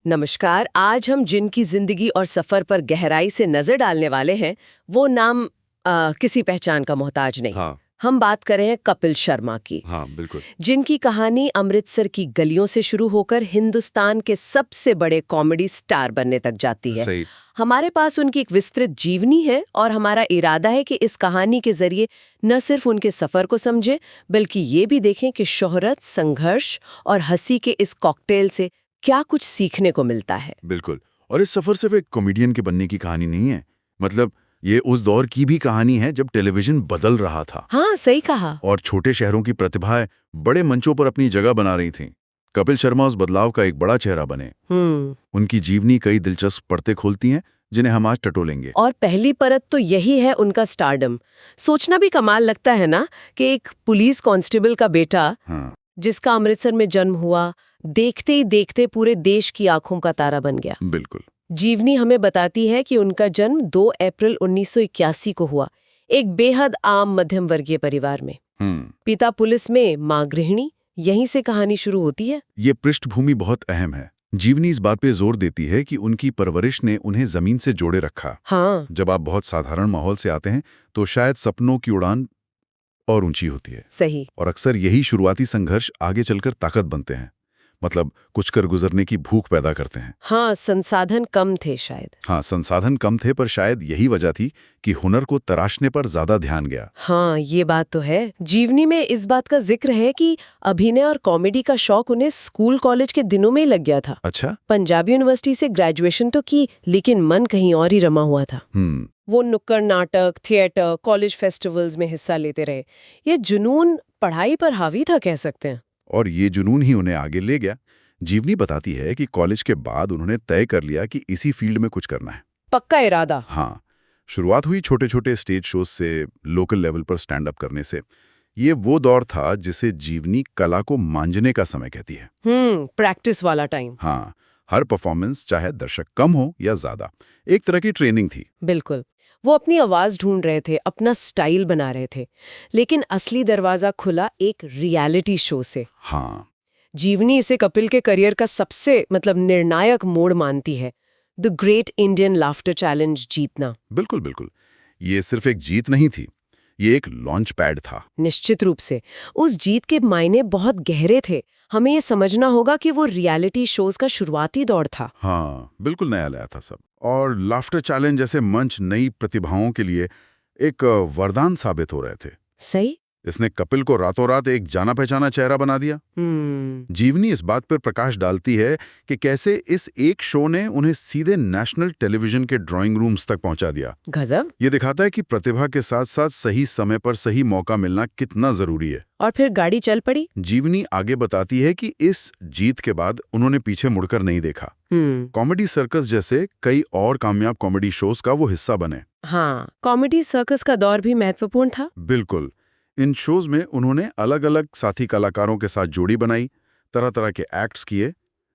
नमस्कार। आज हम जिनकी जिंदगी और सफर पर गहराई से नजर डालने वाले हैं वो नाम किसी पहचान का मोहताज नहीं। हाँ। हम बात कर रहे हैं कपिल शर्मा की। हाँ, बिल्कुल। जिनकी कहानी अमृतसर की गलियों से शुरू होकर हिंदुस्तान के सबसे बड़े कॉमेडी स्टार बनने तक जाती है। सही। हमारे पास उनकी एक विस्तृत जीवनी है और हमारा इरादा है कि इस कहानी के जरिए न सिर्फ उनके सफर को समझें बल्कि ये भी देखें कि शोहरत, संघर्ष और हंसी के इस कॉकटेल से क्या कुछ सीखने को मिलता है। बिल्कुल। और इस सफर सिर्फ एक कॉमेडियन के बनने की कहानी नहीं है। मतलब ये उस दौर की भी कहानी है जब टेलीविजन बदल रहा था। हाँ, सही कहा। और छोटे शहरों की प्रतिभाएं बड़े मंचों पर अपनी जगह बना रही थीं। कपिल शर्मा उस बदलाव का एक बड़ा चेहरा बने। उनकी जीवनी कई दिलचस्प परतें खोलती हैं जिन्हें हम आज टटोलेंगे। और पहली परत तो यही है उनका स्टारडम। सोचना भी कमाल लगता है ना कि एक पुलिस कांस्टेबल का बेटा, हाँ। जिसका अमृतसर में जन्म हुआ, देखते ही देखते पूरे देश की आंखों का तारा बन गया। बिल्कुल। जीवनी हमें बताती है कि उनका जन्म 2 अप्रैल 1981 को हुआ, एक बेहद आम मध्यम वर्गीय परिवार में। पिता पुलिस में, मां गृहिणी। यहीं से कहानी शुरू होती है। ये पृष्ठभूमि बहुत अहम है। जीवनी इस बात पे जोर देती है कि उनकी परवरिश ने उन्हें जमीन से जोड़े रखा। हाँ। जब आप बहुत साधारण माहौल से आते हैं तो शायद सपनों की उड़ान और ऊंची होती है। सही। और अक्सर यही शुरुआती संघर्ष आगे चलकर ताकत बनते हैं। मतलब कुछ कर गुजरने की भूख पैदा करते हैं। हाँ, संसाधन कम थे शायद। हाँ, संसाधन कम थे, पर शायद यही वजह थी कि हुनर को तराशने पर ज्यादा ध्यान गया। हाँ, ये बात तो है। जीवनी में इस बात का जिक्र है कि अभिनय और कॉमेडी का शौक उन्हें स्कूल कॉलेज के दिनों में ही लग गया था। अच्छा। पंजाब यूनिवर्सिटी से ग्रेजुएशन तो की, लेकिन मन कहीं और ही रमा हुआ था। वो नुक्कड़ नाटक, थिएटर, कॉलेज फेस्टिवल्स में हिस्सा लेते रहे। ये जुनून पढ़ाई पर हावी था, कह सकते हैं। और ये जुनून ही उन्हें आगे ले गया। जीवनी बताती है कि कॉलेज के बाद उन्होंने तय कर लिया कि इसी फील्ड में कुछ करना है। पक्का इरादा। हाँ। शुरुआत हुई छोटे छोटे स्टेज शोज से, लोकल लेवल पर स्टैंड अप करने से। ये वो दौर था जिसे जीवनी कला को मांझने का समय कहती है। प्रैक्टिस वाला टाइम। हाँ, हर परफॉर्मेंस, चाहे दर्शक कम हो या ज्यादा, एक तरह की ट्रेनिंग थी। बिल्कुल। वो अपनी आवाज ढूंढ रहे थे, अपना स्टाइल बना रहे थे। लेकिन असली दरवाजा खुला एक रियलिटी शो से। हाँ। जीवनी इसे कपिल के करियर का सबसे निर्णायक मोड़ मानती है। The great Indian laughter challenge जीतना। बिल्कुल बिल्कुल। ये सिर्फ एक जीत नहीं थी, ये एक लॉन्च पैड था। निश्चित रूप से उस जीत के मायने बहुत गहरे थे। हमें ये समझना होगा कि वो रियलिटी शोज का शुरुआती दौर था। हाँ, बिल्कुल नया लाया था सब। और लाफ्टर चैलेंज जैसे मंच नई प्रतिभाओं के लिए एक वरदान साबित हो रहे थे। सही। इसने कपिल को रातों रात एक जाना पहचाना चेहरा बना दिया। जीवनी इस बात पर प्रकाश डालती है कि कैसे इस एक शो ने उन्हें सीधे नेशनल टेलीविजन के ड्राइंग रूम्स तक पहुंचा दिया। गजब। ये दिखाता है कि प्रतिभा के साथ साथ सही समय पर सही मौका मिलना कितना जरूरी है। और फिर गाड़ी चल पड़ी। जीवनी आगे बताती है कि इस जीत के बाद उन्होंने पीछे मुड़कर नहीं देखा। कॉमेडी सर्कस जैसे कई और कामयाब कॉमेडी शोज का वो हिस्सा बने। हाँ, कॉमेडी सर्कस का दौर भी महत्वपूर्ण था। बिल्कुल। इन शोज में उन्होंने अलग अलग साथी कलाकारों के साथ जोड़ी बनाई, तरह तरह के एक्ट्स किए।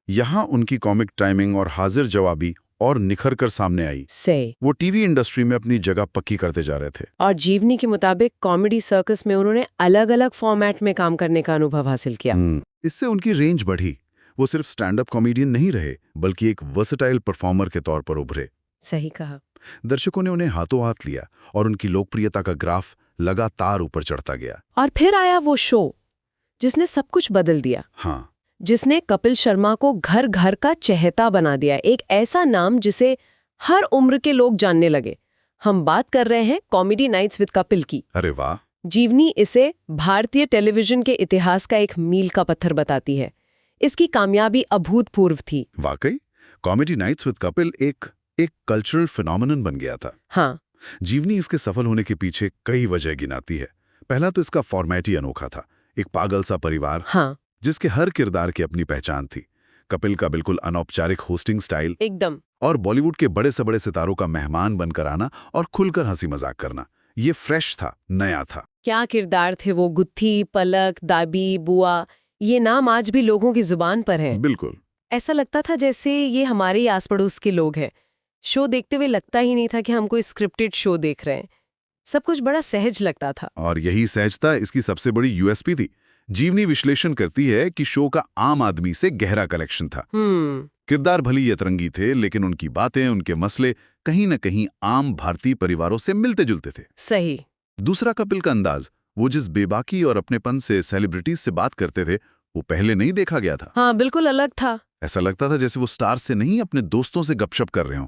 यहाँ उनकी कॉमिक टाइमिंग और हाजिर जवाबी और निखर कर सामने आई। सही। वो टीवी इंडस्ट्री में अपनी जगह पक्की करते जा रहे थे। और जीवनी के मुताबिक कॉमेडी सर्कस में उन्होंने अलग अलग फॉर्मेट में काम करने का अनुभव हासिल किया। इससे उनकी रेंज बढ़ी। वो सिर्फ स्टैंड अप कॉमेडियन नहीं रहे, बल्कि एक वर्सेटाइल परफॉर्मर के तौर पर उभरे। सही कहा। दर्शकों ने उन्हें हाथों हाथ लिया और उनकी लोकप्रियता का ग्राफ लगातार ऊपर चढ़ता गया। और फिर आया वो शो जिसने सब कुछ बदल दिया। हाँ। जिसने कपिल शर्मा को घर घर का चहेता बना दिया, एक ऐसा नाम जिसे हर उम्र के लोग जानने लगे। हम बात कर रहे हैं कॉमेडी नाइट्स विद कपिल की। अरे वाह। जीवनी इसे भारतीय टेलीविजन के इतिहास का एक मील का पत्थर बताती है। इसकी कामयाबी अभूतपूर्व थी। वाकई कॉमेडी नाइट्स विद कपिल एक कल्चरल फिनोमिनन बन गया था। हाँ। जीवनी इसके सफल होने के पीछे कई वजह गिनाती है। पहला तो इसका फॉर्मेट ही अनोखा था। एक पागल सा परिवार। हाँ। जिसके हर किरदार की अपनी पहचान थी। कपिल का बिल्कुल अनौपचारिक होस्टिंग स्टाइल, एकदम। और बॉलीवुड के बड़े से बड़े सितारों का मेहमान बनकर आना और खुलकर हंसी मजाक करना, ये फ्रेश था, नया था। क्या किरदार थे वो! गुत्थी, पलक, दाबी, बुआ, ये नाम आज भी लोगों की जुबान पर हैं। बिल्कुल। ऐसा लगता था जैसे ये हमारे ही आस पड़ोस के लोग हैं। शो देखते हुए लगता ही नहीं था कि हम कोई स्क्रिप्टेड शो देख रहे हैं। सब कुछ बड़ा सहज लगता था। और यही सहजता इसकी सबसे बड़ी यूएसपी थी। जीवनी विश्लेषण करती है कि शो का आम आदमी से गहरा कनेक्शन था। किरदार भली अतरंगी थे, लेकिन उनकी बातें, उनके मसले कहीं न कहीं आम भारतीय परिवारों से मिलते-जुलते थे। सही। दूसरा कपिल का अंदाज, वो जिस बेबाकी और अपनेपन से सेलिब्रिटीज से बात करते थे, वो पहले नहीं देखा गया था। हाँ, बिल्कुल अलग था। ऐसा लगता था जैसे वो स्टार से नहीं, अपने दोस्तों से गपशप कर रहे हों।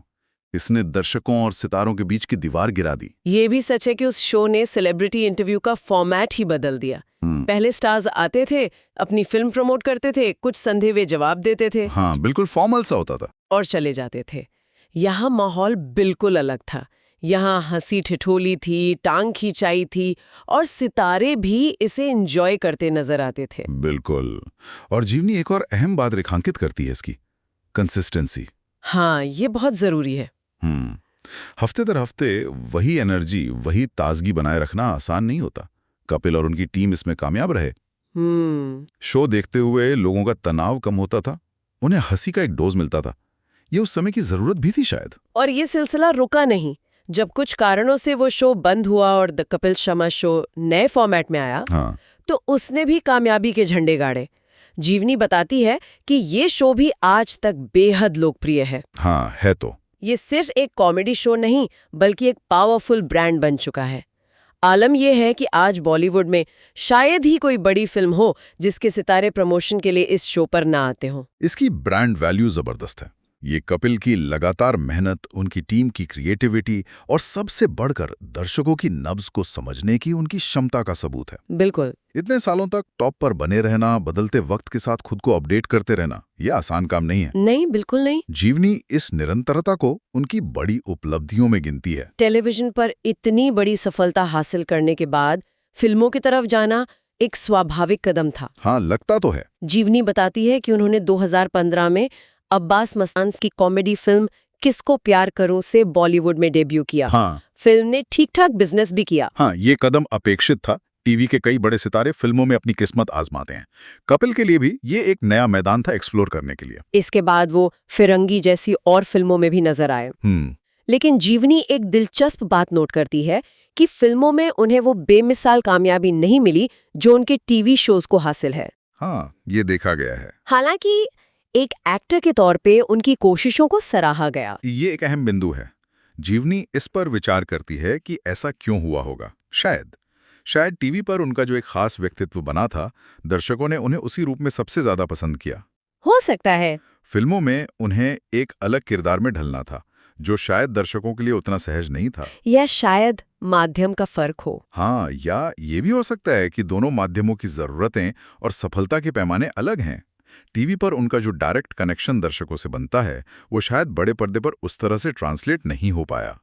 इसने दर्शकों और सितारों के बीच की दीवार गिरा दी। ये भी सच है कि उस शो ने सेलिब्रिटी इंटरव्यू का फॉर्मेट ही बदल दिया। पहले स्टार्स आते थे, अपनी फिल्म प्रमोट करते थे, कुछ संधे हुए जवाब देते थे। हाँ, बिल्कुल फॉर्मल सा होता था। और चले जाते थे। यहाँ माहौल बिल्कुल अलग था। यहाँ हंसी ठिठोली थी, टांग खींचाई थी, और सितारे भी इसे एंजॉय करते नजर आते थे। बिल्कुल। और जीवनी एक और अहम बात रेखांकित करती है इसकी, कंसिस्टेंसी। हाँ, ये बहुत जरूरी है। हफ्ते दर हफ्ते वही एनर्जी, वही ताजगी बनाए रखना आसान नहीं होता। कपिल और उनकी टीम इसमें कामयाब रहे। शो देखते हुए लोगों का तनाव कम होता था, उन्हें हंसी का एक डोज मिलता था। ये उस समय की जरूरत भी थी शायद। और ये सिलसिला रुका नहीं। जब कुछ कारणों से वो शो बंद हुआ और द कपिल शर्मा शो नए फॉर्मेट में आया, हाँ। तो उसने भी कामयाबी के झंडे गाड़े। जीवनी बताती है कि ये शो भी आज तक बेहद लोकप्रिय है। हाँ, है तो। ये सिर्फ एक कॉमेडी शो नहीं, बल्कि एक पावरफुल ब्रांड बन चुका है। आलम यह है कि आज बॉलीवुड में शायद ही कोई बड़ी फिल्म हो जिसके सितारे प्रमोशन के लिए इस शो पर ना आते हों। इसकी ब्रांड वैल्यू जबरदस्त है। ये कपिल की लगातार मेहनत, उनकी टीम की क्रिएटिविटी और सबसे बढ़कर दर्शकों की नब्ज को समझने की उनकी क्षमता का सबूत है। बिल्कुल। इतने सालों तक टॉप पर बने रहना, बदलते वक्त के साथ खुद को अपडेट करते रहना, यह आसान काम नहीं है। नहीं, बिल्कुल नहीं। जीवनी इस निरंतरता को उनकी बड़ी उपलब्धियों में गिनती है। टेलीविजन पर इतनी बड़ी सफलता हासिल करने के बाद फिल्मों की तरफ जाना एक स्वाभाविक कदम था। हाँ, लगता तो है। जीवनी बताती है कि उन्होंने 2015 में अब्बास मस्तान की कॉमेडी फिल्म किसको प्यार करूं से बॉलीवुड में डेब्यू किया। हाँ। फिल्म ने ठीक-ठाक बिजनेस भी किया। हाँ, ये कदम अपेक्षित था। टीवी के कई बड़े सितारे फिल्मों में अपनी किस्मत आजमाते हैं। कपिल के लिए भी ये एक नया मैदान था एक्सप्लोर करने के लिए। इसके बाद वो फिरंगी जैसी और फिल्मों में भी नजर आए। लेकिन जीवनी एक दिलचस्प बात नोट करती है कि फिल्मों में उन्हें वो बेमिसाल कामयाबी नहीं मिली जो उनके टीवी शोज को हासिल है। हाँ, ये देखा गया है। हालांकि एक एक्टर के तौर पे उनकी कोशिशों को सराहा गया। ये एक अहम बिंदु है। जीवनी इस पर विचार करती है कि ऐसा क्यों हुआ होगा। शायद टीवी पर उनका जो एक खास व्यक्तित्व बना था, दर्शकों ने उन्हें उसी रूप में सबसे ज्यादा पसंद किया। हो सकता है। फिल्मों में उन्हें एक अलग किरदार में ढलना था, जो शायद दर्शकों के लिए उतना सहज नहीं था। या शायद माध्यम का फर्क हो। हाँ, या ये भी हो सकता है कि दोनों माध्यमों की जरूरतें और सफलता के पैमाने अलग हैं। टीवी पर उनका जो डायरेक्ट कनेक्शन दर्शकों से बनता है, वो शायद बड़े पर्दे पर उस तरह से ट्रांसलेट नहीं हो पाया।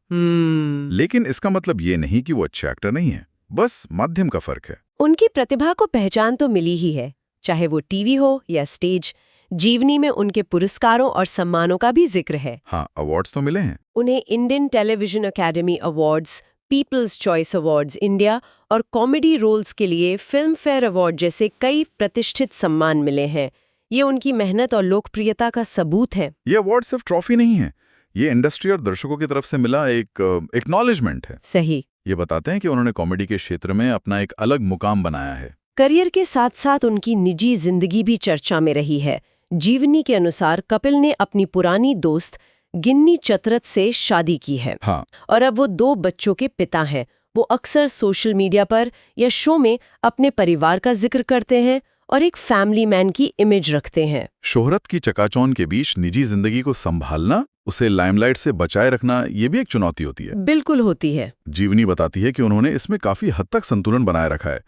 लेकिन इसका मतलब ये नहीं कि वो अच्छे एक्टर नहीं है, बस माध्यम का फर्क है। उनकी प्रतिभा को पहचान तो मिली ही है, चाहे वो टीवी हो या स्टेज। जीवनी में उनके पुरस्कारों और सम्मानों का भी जिक्र है। हाँ, अवार्ड्स तो मिले हैं। उन्हें Indian television academy awards, people's choice awards India और कॉमेडी रोल्स के लिए फिल्म फेयर अवार्ड जैसे कई प्रतिष्ठित सम्मान मिले हैं। ये उनकी मेहनत और लोकप्रियता का सबूत है। ये अवार्ड सिर्फ ट्रॉफी नहीं है, ये इंडस्ट्री और दर्शकों की तरफ से मिला एक एक्नॉलेजमेंट है। सही। ये बताते हैं कि उन्होंने कॉमेडी के क्षेत्र में अपना एक अलग मुकाम बनाया है। करियर के साथ साथ उनकी निजी जिंदगी भी चर्चा में रही है। जीवनी के अनुसार कपिल ने अपनी पुरानी दोस्त गिन्नी चतरथ से शादी की है। हाँ। और अब वो 2 बच्चों के पिता हैं। वो अक्सर सोशल मीडिया पर या शो में अपने परिवार का जिक्र करते हैं और एक फैमिली मैन की इमेज रखते हैं। शोहरत की चकाचौंध के बीच निजी जिंदगी को संभालना, उसे लाइमलाइट से बचाए रखना, ये भी एक चुनौती होती है। बिल्कुल होती है। जीवनी बताती है कि उन्होंने इसमें काफी हद तक संतुलन बनाए रखा है।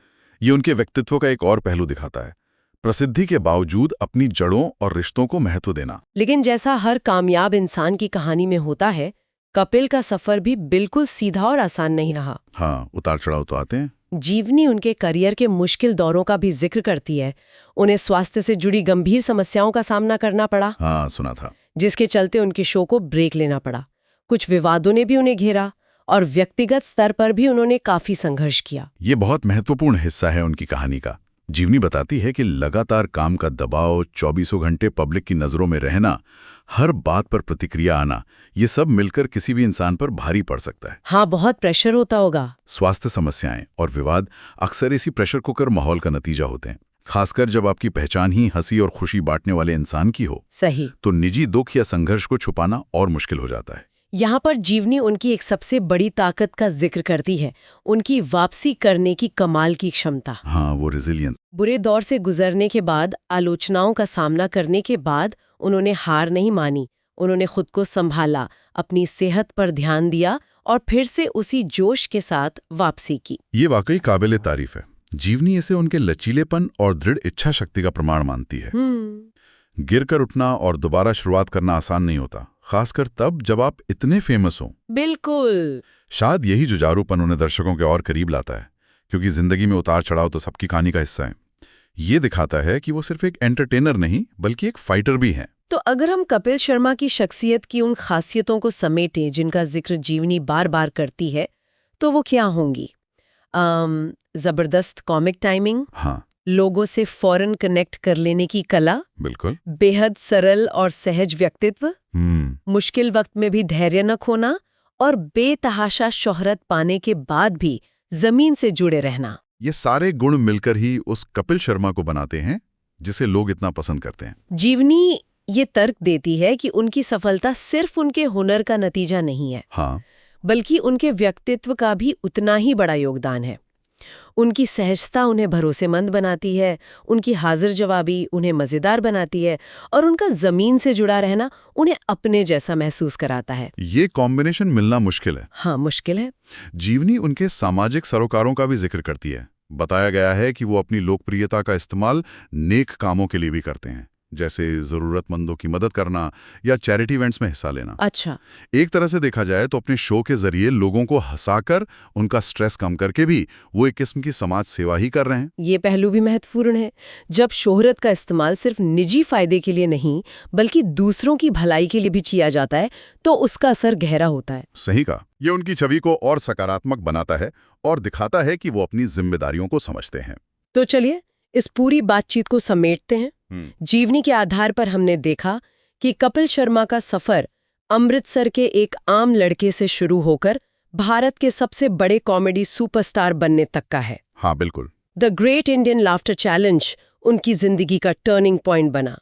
ये उनके व्यक्तित्व का एक और पहलू दिखाता है, प्रसिद्धि के बावजूद अपनी जड़ों और रिश्तों को महत्व देना। लेकिन जैसा हर कामयाब इंसान की कहानी में होता है, कपिल का सफर भी बिल्कुल सीधा और आसान नहीं रहा। हाँ, उतार चढ़ाव तो आते हैं। जीवनी उनके करियर के मुश्किल दौरों का भी जिक्र करती है। उन्हें स्वास्थ्य से जुड़ी गंभीर समस्याओं का सामना करना पड़ा। हाँ, सुना था। जिसके चलते उनके शो को ब्रेक लेना पड़ा। कुछ विवादों ने भी उन्हें घेरा और व्यक्तिगत स्तर पर भी उन्होंने काफी संघर्ष किया। ये बहुत महत्वपूर्ण हिस्सा है उनकी कहानी का। जीवनी बताती है कि लगातार काम का दबाव, 24 घंटे पब्लिक की नजरों में रहना, हर बात पर प्रतिक्रिया आना, ये सब मिलकर किसी भी इंसान पर भारी पड़ सकता है। हाँ, बहुत प्रेशर होता होगा। स्वास्थ्य समस्याएं और विवाद अक्सर इसी प्रेशर कुकर माहौल का नतीजा होते हैं। खासकर जब आपकी पहचान ही हंसी और खुशी बांटने वाले इंसान की हो, सही। तो निजी दुख या संघर्ष को छुपाना और मुश्किल हो जाता है। यहाँ पर जीवनी उनकी एक सबसे बड़ी ताकत का जिक्र करती है, उनकी वापसी करने की कमाल की क्षमता। हाँ, वो रेजिलियंस। बुरे दौर से गुजरने के बाद, आलोचनाओं का सामना करने के बाद उन्होंने हार नहीं मानी। उन्होंने खुद को संभाला, अपनी सेहत पर ध्यान दिया और फिर से उसी जोश के साथ वापसी की। ये वाकई काबिले तारीफ है। जीवनी इसे उनके लचीलेपन और दृढ़ इच्छा शक्ति का प्रमाण मानती है। गिरकर उठना और दोबारा शुरुआत करना आसान नहीं होता, खासकर तब जब आप इतने फेमस हो। बिल्कुल। शायद यही जुझारूपन उन्हें दर्शकों के और करीब लाता है, क्योंकि जिंदगी में उतार चढ़ाव तो सबकी कहानी का हिस्सा है। ये दिखाता है कि वो सिर्फ एक एंटरटेनर नहीं, बल्कि एक फाइटर भी हैं। तो अगर हम कपिल शर्मा की शख्सियत की उन खासियतों को समेटें जिनका जिक्र जीवनी बार बार करती है, तो वो क्या होंगी? जबरदस्त कॉमिक टाइमिंग, हाँ, लोगों से फौरन कनेक्ट कर लेने की कला, बिल्कुल, बेहद सरल और सहज व्यक्तित्व, मुश्किल वक्त में भी धैर्य न खोना और बेतहाशा शोहरत पाने के बाद भी जमीन से जुड़े रहना। ये सारे गुण मिलकर ही उस कपिल शर्मा को बनाते हैं जिसे लोग इतना पसंद करते हैं। जीवनी ये तर्क देती है कि उनकी सफलता सिर्फ उनके हुनर का नतीजा नहीं है, हाँ, बल्कि उनके व्यक्तित्व का भी उतना ही बड़ा योगदान है। उनकी सहजता उन्हें भरोसेमंद बनाती है, उनकी हाजिर जवाबी उन्हें मजेदार बनाती है और उनका जमीन से जुड़ा रहना उन्हें अपने जैसा महसूस कराता है। ये कॉम्बिनेशन मिलना मुश्किल है। हाँ, मुश्किल है। जीवनी उनके सामाजिक सरोकारों का भी जिक्र करती है। बताया गया है कि वो अपनी लोकप्रियता का इस्तेमाल नेक कामों के लिए भी करते हैं, जैसे जरूरतमंदों की मदद करना या चैरिटी इवेंट्स में हिस्सा लेना। अच्छा। एक तरह से देखा जाए तो अपने शो के जरिए लोगों को हंसाकर उनका स्ट्रेस कम करके भी वो एक किस्म की समाज सेवा ही कर रहे हैं। ये पहलू भी महत्वपूर्ण है। जब शोहरत का इस्तेमाल सिर्फ निजी फायदे के लिए नहीं, बल्कि दूसरों की भलाई के लिए भी किया जाता है, तो उसका असर गहरा होता है। सही कहा। ये उनकी छवि को और सकारात्मक बनाता है और दिखाता है कि वो अपनी जिम्मेदारियों को समझते हैं। तो चलिए इस पूरी बातचीत को समेटते हैं। जीवनी के आधार पर हमने देखा कि कपिल शर्मा का सफर अमृतसर के एक आम लड़के से शुरू होकर भारत के सबसे बड़े कॉमेडी सुपरस्टार बनने तक का है। हाँ, बिल्कुल। The great Indian laughter challenge उनकी जिंदगी का टर्निंग पॉइंट बना।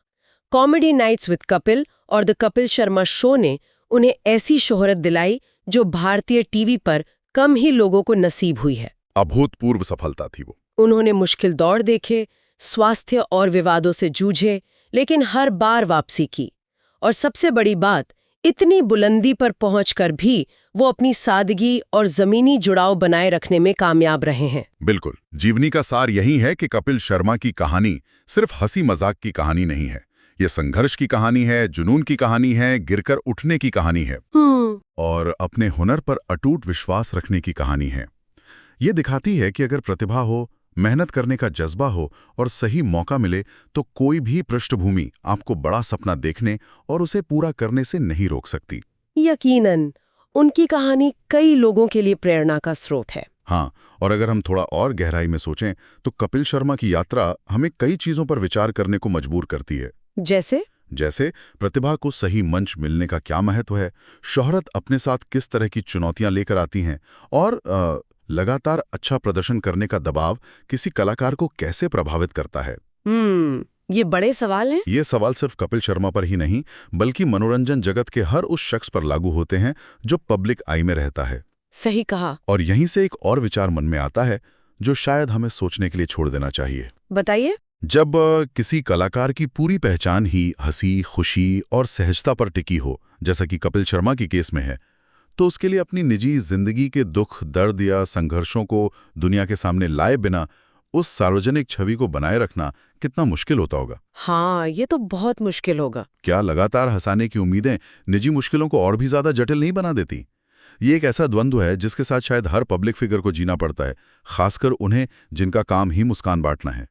कॉमेडी नाइट्स विद कपिल और द कपिल शर्मा शो ने उन्हें ऐसी शोहरत दिलाई जो भारतीय टीवी पर कम ही लोगों को नसीब हुई है। अभूतपूर्व सफलता थी वो। उन्होंने मुश्किल दौर देखे, स्वास्थ्य और विवादों से जूझे, लेकिन हर बार वापसी की। और सबसे बड़ी बात, इतनी बुलंदी पर पहुंचकर भी वो अपनी सादगी और जमीनी जुड़ाव बनाए रखने में कामयाब रहे हैं। बिल्कुल। जीवनी का सार यही है कि कपिल शर्मा की कहानी सिर्फ हंसी मजाक की कहानी नहीं है। ये संघर्ष की कहानी है, जुनून की कहानी है, गिरकर उठने की कहानी है और अपने हुनर पर अटूट विश्वास रखने की कहानी है। ये दिखाती है कि अगर प्रतिभा हो, मेहनत करने का जज्बा हो और सही मौका मिले तो कोई भी पृष्ठभूमि आपको बड़ा सपना देखने और उसे पूरा करने से नहीं रोक सकती। यकीनन उनकी कहानी कई लोगों के लिए प्रेरणा का स्रोत है। हाँ, और अगर हम थोड़ा और गहराई में सोचें तो कपिल शर्मा की यात्रा हमें कई चीजों पर विचार करने को मजबूर करती है। जैसे प्रतिभा को सही मंच मिलने का क्या महत्व है, शोहरत अपने साथ किस तरह की चुनौतियां लेकर आती हैं और लगातार अच्छा प्रदर्शन करने का दबाव किसी कलाकार को कैसे प्रभावित करता है। ये बड़े सवाल हैं। ये सवाल सिर्फ कपिल शर्मा पर ही नहीं, बल्कि मनोरंजन जगत के हर उस शख्स पर लागू होते हैं जो पब्लिक आई में रहता है। सही कहा। और यहीं से एक और विचार मन में आता है जो शायद हमें सोचने के लिए छोड़ देना चाहिए। बताइए। जब किसी कलाकार की पूरी पहचान ही हंसी, खुशी और सहजता पर टिकी हो, जैसा कि कपिल शर्मा की केस में है, तो उसके लिए अपनी निजी जिंदगी के दुख, दर्द या संघर्षों को दुनिया के सामने लाए बिना उस सार्वजनिक छवि को बनाए रखना कितना मुश्किल होता होगा। हाँ, ये तो बहुत मुश्किल होगा। क्या लगातार हंसाने की उम्मीदें निजी मुश्किलों को और भी ज्यादा जटिल नहीं बना देती? ये एक ऐसा द्वंद्व है जिसके साथ शायद हर पब्लिक फिगर को जीना पड़ता है, खासकर उन्हें जिनका काम ही मुस्कान बांटना है।